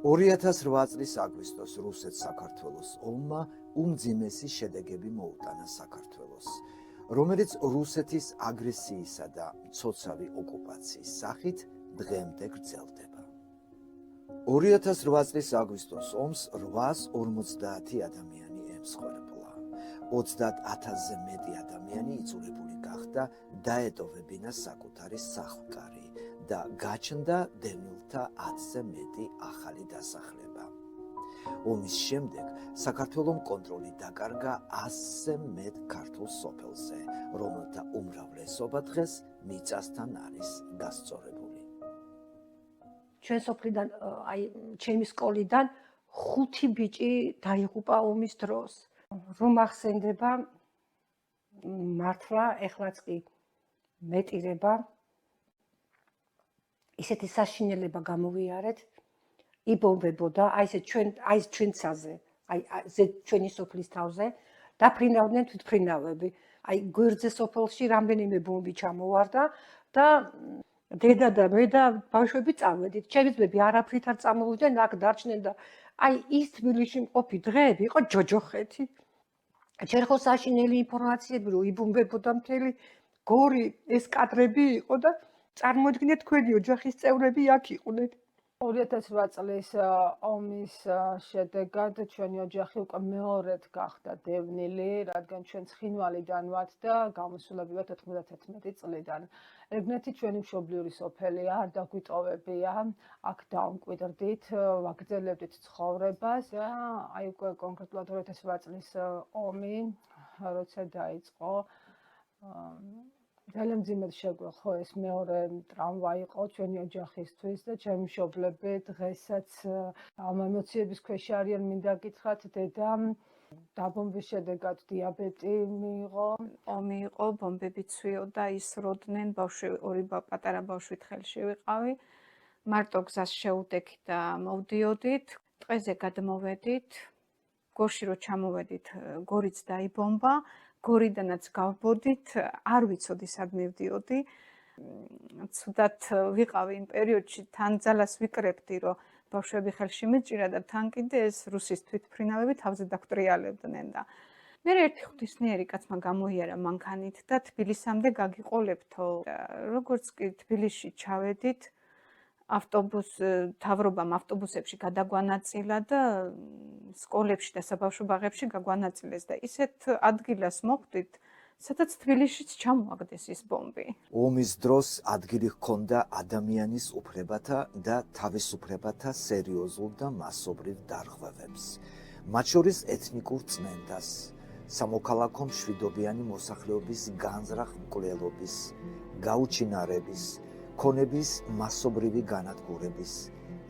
2008 წლის აგვისტოს რუსეთ-საქართველოს ომმა უმძიმესი შედეგები მოუტანა საქართველოს, რომელიც რუსეთის აგრესიისა და მცოცავი ოკუპაციის სახით დღემდე გრძელდება. 2008 წლის აგვისტოს ომს 850 ადამიანი ემსხვერპლა. 30,000-ზე მეტი ადამიანი იძულებული გახდა დაეტოვებინა საკუთარი სახლკარი და გაჩნდა დევნილთა 10-ზე მეტი ახალი დასახლება. ომის შემდეგ საქართველომ კონტროლი დაკარგა 100-ზე მეტ ქართულ სოფელზე, რომელთა უმრავლესობა დღეს მიწასთან არის გასწორებული. ჩვენ სოფლიდან, ჩემი სკოლიდან 5 ბიჭი დაიღუპა ომის დროს. რომ ახსენდება, მართლა ეხლაც კი მეტირება, ისეთი საშინელება გამოვიარეთ, იბომბებოდა, აი ეს ჩვენ ცაზე, ჩვენი სოფლის თავზე, დაფრინავდნენ თვითფრინავები. აი გვერდზე სოფელში რამდენიმე ბომბი ჩამოვარდა და დედა და მე და ბავშვები წავედით. ჩემი ძმები არაფრით არ წამოვიდნენ, აქ დარჩნენ და აი ის თბილისში მყოფი დღეები იყო ჯოჯოხეთი. ჯერ ხო საშინელი ინფორმაციები, რომ იბომბებოდა მთელი გორი, ეს კადრები იყო და წარმოიდგინეთ თქვენი ოჯახის წევრები აქ იყვნენ. 2008 წლის ომის შედეგად ჩვენი ოჯახი უკვე მეორედ გახდა დევნილი, რადგან ჩვენ ცხინვალიდან ვართ და გამოსულები ვართ 91 წლიდან. ეგნეთი ჩვენი მშობლიური სოფელია, არ დაგვიტოვებია, აქ დავმკვიდრდით, ვაგრძელებდით ცხოვრებას და აი უკვე კონკრეტულად 2008 წლის ომი, როცა დაიწყო, ძალიან მძიმედ შეგვეხო ეს მეორე ტრავმა იყო ჩვენი ოჯახისთვის და ჩემი მშობლები დღესაც ამ ემოციების ქვეშ არიან. მინდა გითხრათ, დედამ დაბომბვის შედეგად დიაბეტი მიიღო. ომი იყო, ბომბები ცვიოდა, ისროდნენ, ორი პატარა ბავშვით ხელში ვიყავი. მარტო გზას შევუდექით და მოვდიოდით, ტყეზე გადმოვედით, გორში რო ჩამოვედით, გორიც დაიბომბა. გორიდანაც გავბოდით, არ ვიცოდი სად მივდიოდი. ცუდად ვიყავი იმ პერიოდში, თან ძალას ვიკრებდი, რომ ბავშვები ხელში მიჭირა და თან კიდე ეს რუსის თვითმფრინავები თავზე დაგტრიალებდნენ და მე ერთი ღვთისმიერი კაცმა გამოიარა მანქანით და თბილისამდე გაგიყოლებთო. როგორც კი თბილისში ჩავედით, მთავრობამ ავტობუსებში გადაგვანაწილა და სკოლებში და საბავშვო ბაღებში გაგვანაწილეს და ისეთ ადგილას მოხვდით, სადაც თბილისშიც ჩამოაგდეს ის ბომბი. ომის დროს ადგილი ჰქონდა ადამიანის უფლებათა და თავისუფლებათა სერიოზულ და მასობრივ დარღვევებს, მათ შორის ეთნიკურ წმენდას, სამოქალაქო მშვიდობიანი მოსახლეობის განზრახ მკვლელობის, გაუჩინარების, ქონების მასობრივი განადგურების,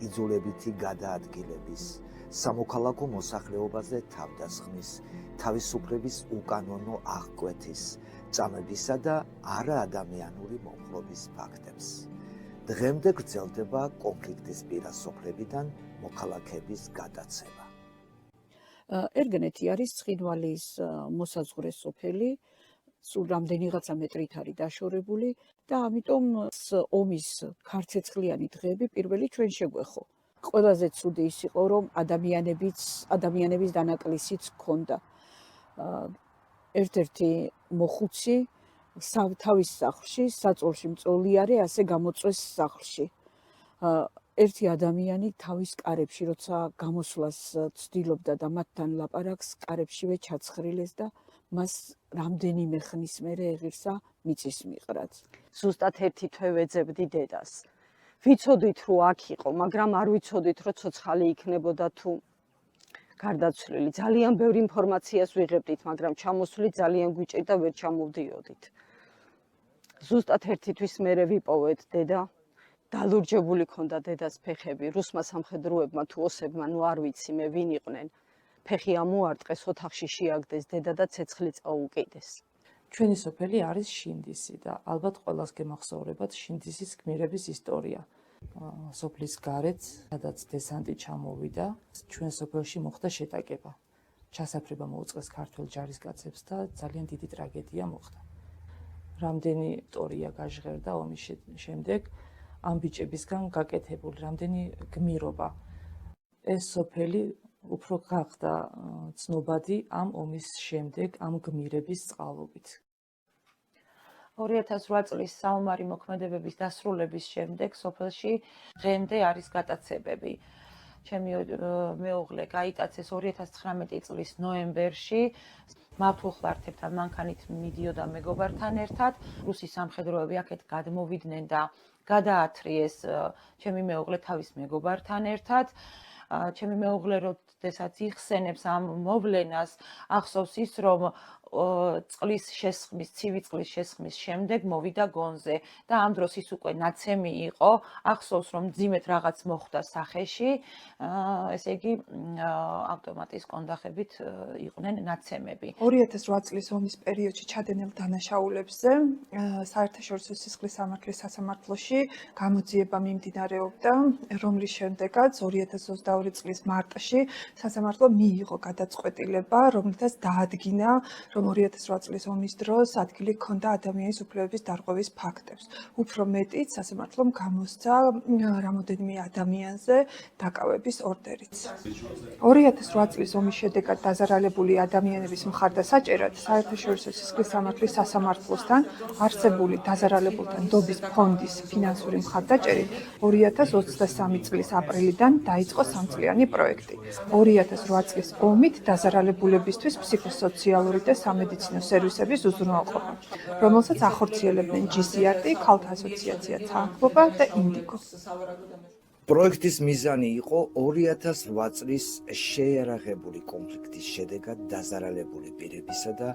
იძულებითი გადაადგილების, სამოქალაქო მოსახლეობაზე თავდასხმის, თავისუფლების უკანონო აღკვეთის, წამებისა და არაადამიანური მომხლობის ფაქტებს. დღემდე გრძელდება კონფლიქტის პირა სოფლებიდან მოქალაქეების გადაცემა. ერგენეთი არის ცხინვალის მოსაზღვრე სოფელი, სულ რამდენიღაცა მეტრით არის დაშორებული და ამიტომ ომის ქარცეცხლიანი დღეები პირველი ჩვენ შეგვეხო. ყველაზე ცუდი ის იყო, რომ ადამიანების დანაკლისიც ჰქონდა. ერთ-ერთი მოხუცი თავის სახლში, საწოლში მწოლიარე, ასე გამოწვეს სახლში. ერთი ადამიანი თავის კარებში, როცა გამოსვლას ცდილობდა და მათთან ლაპარაკს, კარებშივე ჩაცხრილეს და მას რამდენიმე ხნის მერე ეღირსა მიწის მიყრაც. ზუსტად ერთი თვე ვეძებდი დედას. ვიცოდით, რომ აქ იყო, მაგრამ არ ვიცოდით, რომ ცოცხალი იქნებოდა თუ გარდაცვლილი. ძალიან ბევრი ინფორმაციას ვიღებდით, მაგრამ ჩამოსვლით ძალიან გვიჭირდა, ვერ ჩამოვდიოდით. ზუსტად ერთი თვის მერე ვიპოვეთ დედა. დალურჯებული ქონდა დედას ფეხები, რუსმა სამხედროებმა თუ ოსებმა, ნუ არ ვიცი მე ვინ იყვნენ. ფეხი ამოარტყეს, ოთახში შეაგდეს დედა და ცეცხლი წაუკიდეს. ჩვენი სოფელი არის შინდისი და ალბათ ყველას გემახსოვრებათ შინდისის გმირების ისტორია. სოფლის გარეთ, სადაც დესანტი ჩამოვიდა, ჩვენ სოფელში მოხდა შეტაკება. ჩასაფრება მოუწყეს ქართველ ჯარისკაცებს და ძალიან დიდი ტრაგედია მოხდა. რამდენი ისტორია გაჟღერდა ომის შემდეგ ამ ბიჭებისგან გაკეთებული, რამდენი გმირობა. ეს სოფელი უფრო გახდა ცნობადი ამ ომის შემდეგ, ამ გმირების წყალობით. 2008 წლის საომარი მოქმედებების დასრულების შემდეგ სოფელში დღემდე არის გატაცებები. ჩემი მეუღლე გაიტაცეს 2019 წლის ნოემბერში. მართლმხლართებთან მანქანით მიდიოდა მეგობართან ერთად. რუსი სამხედროები აქეთ გადმოვიდნენ და გადაათრიეს ჩემი მეუღლე თავის მეგობართან ერთად. ჩემი მეუღლე როდესაც იხსენებს ამ მოვლენას, ახსოვს ის, რომ წყლის შესხმის, ცივი წყლის შესხმის შემდეგ მოვიდა გონზე და ამ დროს ის უკვე ნაცემი იყო. ახსოვს, რომ ძიმეთ რაღაც მოხდა სახეში, ესე იგი ავტომატის კონდახებით იყვნენ ნაცემები. 2008 წლის ომის პერიოდში ჩადენილ დანაშაულებზე საერთაშორისო სისხლის სამართლის სასამართლოში გამოძიება მიმდინარეობდა, რომლის შემდეგაც 2022 წლის მარტში სასამართლო მიიღო გადაწყვეტილება, რომლითაც დაადგინა, რომ 2008 წლის ომის დროს ადგილი ჰქონდა ადამიანის უფლებების დარღვევის ფაქტებს. უფრო მეტიც, სასამართლომ გამოსცა რამოდენიმე ადამიანზე დაკავების ორდერიც. 2008 წლის ომის შედეგად დაზარალებული ადამიანების მხარდასაჭერად საერთაშორისო სისხლის სამართლის სასამართლოსთან არსებული დაზარალებულთა ნდობის ფონდის ფინანსური მხარდაჭერით 2023 წლის აპრილიდან დაიწყო სამწლიანი პროექტი. 2008 წლის ომით დაზარალებულებისთვის ფსიქოსოციალური და სამედიცინო სერვისების უზრუნველყოფა, რომელსაც ახორციელებდნენ GCRT, ქალთა ასოციაცია თანხმობა და ინდიგო. პროექტის მიზანი იყო 2008 წლის შეიარაღებული კონფლიქტის შედეგად დაზარალებული პირებისა და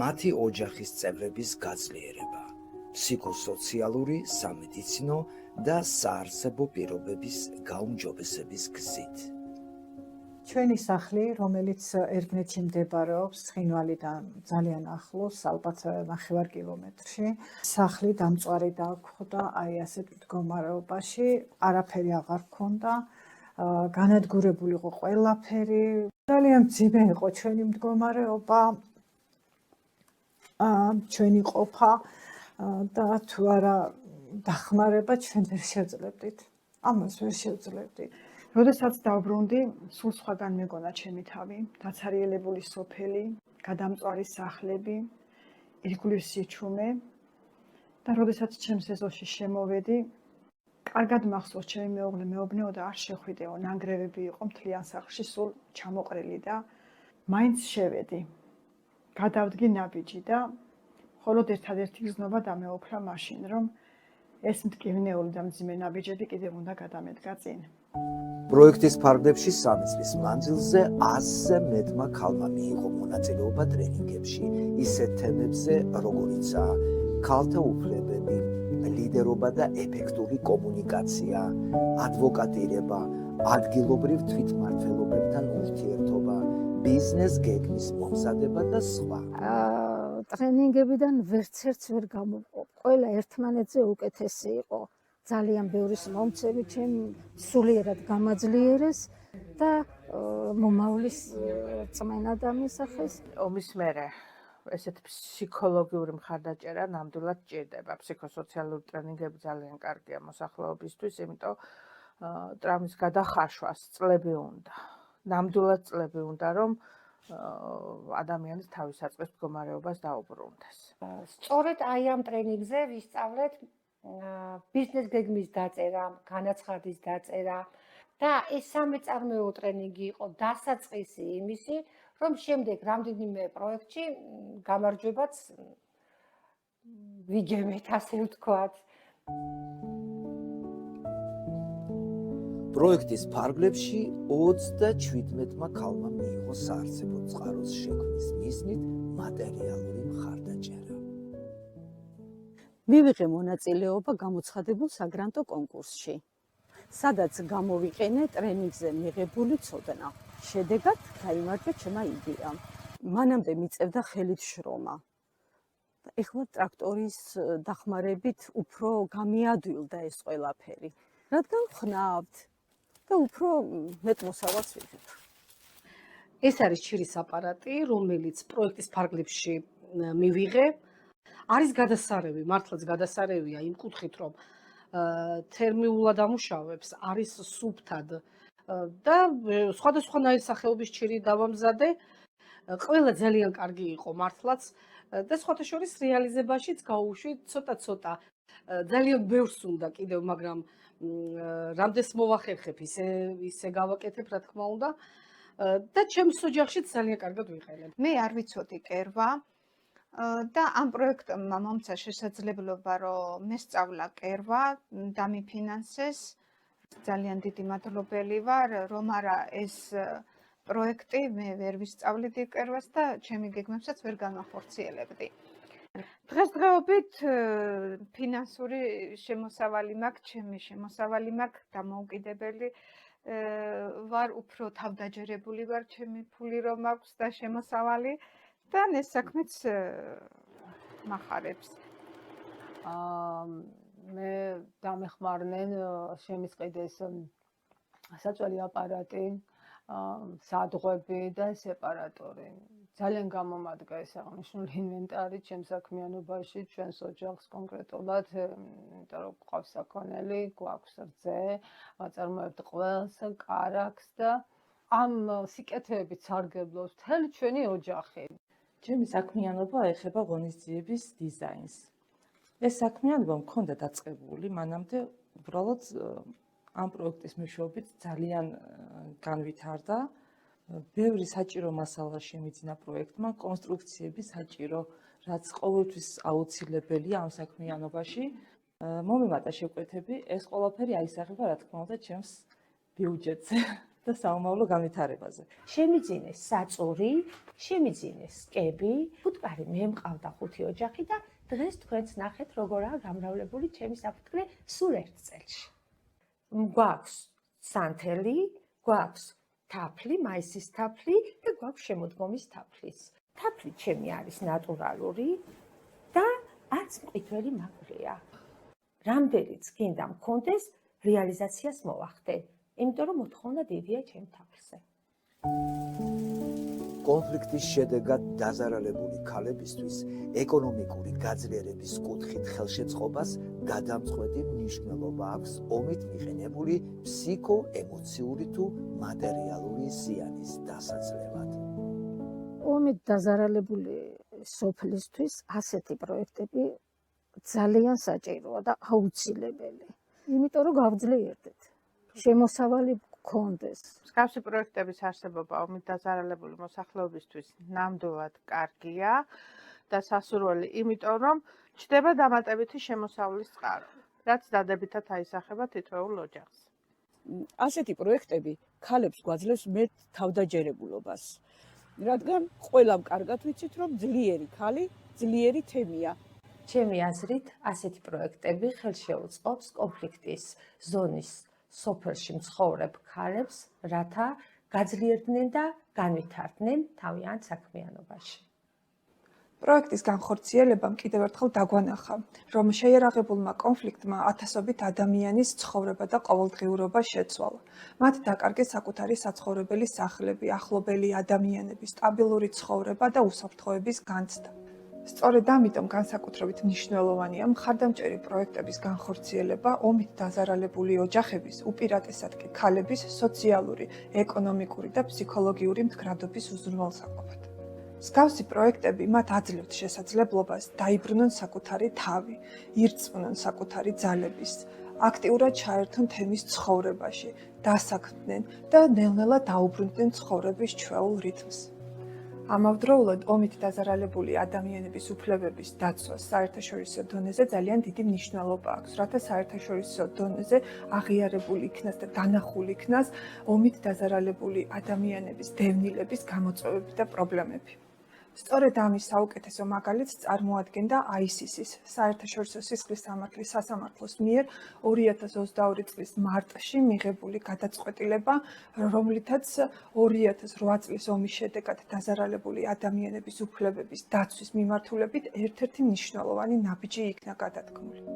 მათი ოჯახის წევრების გაძლიერება, ფსიქოსოციალური, სამედიცინო და საარსებო პირობების გაუმჯობესების გზით. ჩვენი სახლი, რომელიც ერგნეთში მდებარეობს, ცხინვალიდან ძალიან ახლოს, ალბათ 9 კილომეტრში. სახლი დამწვარი დაგვხვდა აი ასეთ მდგომარეობაში, არაფერი აღარ ჰქონდა, განადგურებული იყო ყველაფერი. ძალიან მძიმე იყო ჩვენი მდგომარეობა, ჩვენი ყოფა და თუ არა დახმარება ჩვენ ვერ შევძლებდით. ამას ვერ შევძლებდით. როდესაც დავბრუნდი, სულ სხვაგან მეგონა ჩემი თავი, დაცარიელებული სოფელი, გადამწვარი სახლები, ირგვლივ სიჩუმე და როდესაც ჩემს ეზოში შემოვედი, კარგად მახსოვს, ჩემი მეუღლე მეუბნეო და არ შეხვიდეო, ნანგრევები იყო მთლიან სახლში სულ ჩამოყრილი და მაინც შევედი. გადავდგი ნაბიჯი და მხოლოდ ერთადერთი გზნობა დამეუფლა მაშინ, რომ ეს მტკივნეული და მძიმე ნაბიჯები კიდევ უნდა გადამედგა წინ. პროექტის ფარგლებში 3 წლის მანძილზე 100-ზე მეტმა ქალმა მიიღო მონაწილეობა ტრენინგებში ისეთ თემებზე, როგორიცაა ქალთა უფლებები, ლიდერობა და ეფექტური კომუნიკაცია, ადვოკატირება, ადგილობრივ თვითმმართველობებთან ურთიერთობა, ბიზნეს გეგმის მომზადება და სხვა. ტრენინგებიდან ვერცერთს ვერ გამოვყო. ყველა ერთმანეთზე უკეთესი იყო. ძალიან ბევრი მომცემი ჩემ სულიერად გამაძლიერეს და მომავლის წმენა დამისახეს. ომის მერე ესეთ ფსიქოლოგიური მხარდაჭერა ნამდვილად ჭირდება. ფსიქოსოციალური ტრენინგები ძალიან კარგია მოსახლეობისთვის, იმიტომ ტრავმის გადახარშვას წლები უნდა. ნამდვილად წლები უნდა, რომ ადამიანის თავისაწყის მდგომარეობას დაუბრუნდეს. სწორედ აი ამ ტრენინგზე ვისწავლეთ ბიზნეს გეგმის დაწერა, განაცხადის დაწერა და ეს სამეწარმეო ტრენინგი იყო დასაწყისი იმისი, რომ შემდეგ რამდენიმე პროექტში გამარჯვებაც ვიგებთ, ასე ვთქვათ. პროექტის ფარგლებში 37-მა ქალმა მიიღო საარსებო წყაროს შექმნის მიზნით მატერიალური მხარდაჭერა. მივიღე მონაწილეობა გამოცხადებულ საგრანტო კონკურსში, სადაც გამოვიყენე ტრენინგზე მიღებული ცოდნა. შედეგად გაიმარჯვა ჩემმა იდეამ. მანამდე მიწევდა ხელით შრომა. ეხლა ტრაქტორის დახმარებით უფრო გამიადვილდა ეს ყველაფერი. რადგან ხნავთ და უფრო მეტ მოსავალს ვიღებ. ეს არის ჭირის აპარატი, რომელიც პროექტის ფარგლებში მივიღე. არის გადასარევი, მართლაც გადასარევია იმ კუთხით, რომ თერმიულად ამუშავებს, არის სუფთად და სხვადასხვანაირი სახეობის ჩირი დავამზადე. ყველა ძალიან კარგი იყო მართლაც და სხვათა შორის რეალიზებაშიც გავუშვი ცოტა-ცოტა. ძალიან ბევრს უნდა კიდევ, მაგრამ რამდენს მოვახერხებ, ისე გავაკეთებ, რა თქმა უნდა. და ჩემს ოჯახშიც ძალიან კარგად ვიყენებ. მე არ ვიცოდი კერვა და ამ პროექტმა მომცა შესაძლებლობა, რომ მე სწავლა კერვა, დამიფინანსეს. ძალიან დიდი მადლობელი ვარ, რომ არა ეს პროექტი მე ვერ ვისწავლიდი კერვას და ჩემი გეგმებსაც ვერ განახორციელებდი. დღესდღეობით ფინანსური შემოსავალი მაქვს, ჩემი შემოსავალი მაქვს, დამოუკიდებელი ვარ, უფრო თავდაჯერებული ვარ, ჩემი ფული რომ მაქვს და შემოსავალი და ეს საქმეც მახარებს. მე დამეხმარნენ შემისყიდეს საწველი აპარატი, სადღვები და სეპარატორი. ძალიან გამომადგა ეს აღნიშნული ინვენტარი ჩემს საქმიანობაში, ჩვენს ოჯახს კონკრეტულად, იმიტომ რომ გვყავს საქონელი, გვაქვს რძე, ვაწარმოებთ ყველს, კარაქს და ამ სიკეთეებით სარგებლობს მთელი ჩვენი ოჯახი. ჩემი საქმიანობა ეხება ღონისძიების დიზაინს. ეს საქმიანობა მქონდა დაწყებული, მანამდე უბრალოდ ამ პროექტის მეშვეობით ძალიან განვითარდა. ბევრი საჭირო მასალა შემიძინა პროექტმა, კონსტრუქციები საჭირო, რაც ყოველთვის აუცილებელია ამ საქმიანობაში. მომემატა შეკვეთები, ეს ყველაფერი აისახება, რა თქმა უნდა, ჩემს ბიუჯეტზე და საომავლო განვითარებაზე. შემიძინეს საწური, შემიძინეს სკები, ფუტკარი მე მყავდა 5 ოჯახი და დღეს თქვენც ნახეთ, როგორაა გამრავლებული ჩემი საფუტკრე სულ ერთ წელში. გვაქვს სანთელი, გვაქვს თაფლი, მაისის თაფლი და გვაქვს შემოდგომის თაფლის. თაფლი ჩემი არის ნატურალური და არც მყიდველი მაგვია. რამდენიც გინდა მქონდეს, რეალიზაციას მოვახდე, იმიტომ რომ მოთხოვნა დიდია ჩემ თაფლზე. კონფლიქტის შედეგად დაზარალებული ქალებისთვის ეკონომიკური გაძლიერების კუთხით ხელშეწყობას გადამწყვეტი მნიშვნელობა აქვს ომით მიყენებული ფსიქო-ემოციური თუ მატერიალური ზიანის დასაძლევად. ომით დაზარალებული სოფლისთვის ასეთი პროექტები ძალიან საჭიროა და აუცილებელი. იმიტომ რომ გავძლიერდეთ. შემოსავალი გქონდეს. მსგავსი პროექტების არსებობა ომით დაზარალებული მოსახლეობისთვის ნამდვილად კარგია და სასურველი, იმიტომ რომ ჩდება დამატებითი შემოსავლის წყარო, რაც დადებითად აისახება თითოეულ ოჯახს. ასეთი პროექტები ქალებს გვაძლევს მეტ თავდაჯერებულობას. რადგან ყველამ კარგად ვიცით, რომ ძლიერი ქალი ძლიერი თემია. ჩემი აზრით, ასეთი პროექტები ხელშეუწყობს კონფლიქტის ზონის სოფელში მცხოვრებ ქალებს, რათა გაძლიერდნენ და განვითარდნენ თავიანთ საქმიანობაში. პროექტის განხორციელებამ კიდევ ერთხელ დაგვანახა, რომ შეიარაღებულმა კონფლიქტმა ათასობით ადამიანის ცხოვრება და ყოველდღიურობა შეცვალა. მათ დაკარგეს საკუთარი საცხოვრებელი სახლები, ახლობელი ადამიანების სტაბილური ცხოვრება და უსაფრთხოების განცდა. სწორედ ამიტომ განსაკუთრებით მნიშვნელოვანია მხარდამჭერი პროექტების განხორციელება ომით დაზარალებული ოჯახების, უპირატესად კი ქალების სოციალური, ეკონომიკური და ფსიქოლოგიური მდგრადობის უზრუნველსაყოფად. მსგავსი პროექტები მათ აძლევთ შესაძლებლობას დაიბრუნონ საკუთარი თავი, ირწმუნონ საკუთარი ძალების, აქტიურად ჩაერთონ თემის ცხოვრებაში, დასაქმდნენ და ნელ-ნელა დაუბრუნდნენ ცხოვრების ჩვეულ რიტმს. ამავდროულად ომით დაზარალებული ადამიანების უფლებების დაცვას საერთაშორისო დონეზე ძალიან დიდი მნიშვნელობა აქვს, რათა საერთაშორისო დონეზე აღიარებული იქნას და დანახული იქნას ომით დაზარალებული ადამიანების დევნილების გამოწვევები და პრობლემები. სწორედ ამის საუკეთესო მაგალითს წარმოადგენდა ICC-ის საერთაშორისო სისხლის სამართლის სასამართლოს მიერ 2022 წლის მარტში მიღებული გადაწყვეტილება, რომლითაც 2008 წლის ომის შედეგად დაზარალებული ადამიანების უფლებების დაცვის მიმართულებით ერთ-ერთი მნიშვნელოვანი ნაბიჯი იქნა გადადგმული.